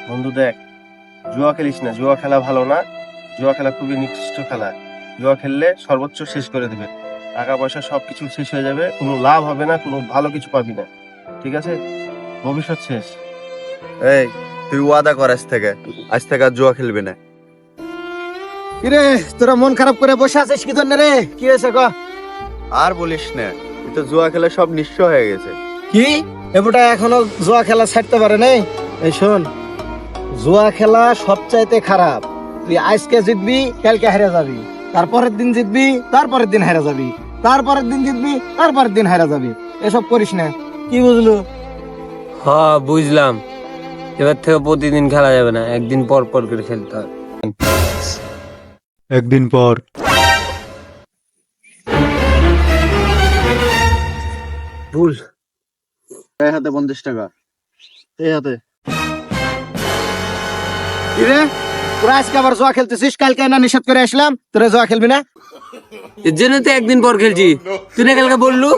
বন্ধু দেখ, জুয়া খেলিস না, জুয়া খেলা ভালো না। জুয়া খেলা খুবই নিকৃষ্ট খেলা। জুয়া খেললে সর্বোচ্চ শেষ করে দেবে, টাকা পয়সা সবকিছু শেষ হয়ে যাবে, কোনো লাভ হবে না, কোনো ভালো কিছু পাবি না। ঠিক আছে, ভবিষ্যৎ শেষ। এই, তুই ওয়াদা কর আজ থেকে আর জুয়া খেলবি না। কিরে, তোরা মন খারাপ করে বসে আছিস কি জন্য রে? কি হয়েছে ক? আর বলিস না, তুই তো জুয়া খেলে সব নিঃস্ব হয়ে গেছে। কি এবটা এখনো জুয়া খেলা ছাড়তে পারে নাই? এই শোন, জুয়া খেলা সবচাইতে খারাপ। তুই আজকে জিতবি, কালকে হেরে যাবি, তারপরের দিন জিতবি, তারপরের দিন হেরে যাবি, তারপরের দিন জিতবি, তারপরের দিন হেরে যাবি। এসব করিস না, কি বুঝলো? হ্যাঁ বুঝলাম, এবার থেকে প্রতিদিন খেলা যাবে না, একদিন পর পর করে খেলতে হবে। একদিন পর। ভুল। এই হাতে 50 টাকা। এই হাতে। কিরে, তোরা আজকে আবার জুয়া খেলতেছিস? কালকে না নিষেধ করে আসলাম তোরা জুয়া খেলবি না? এর জন্য তো একদিন পর খেলছি, তুই না কালকে বললু।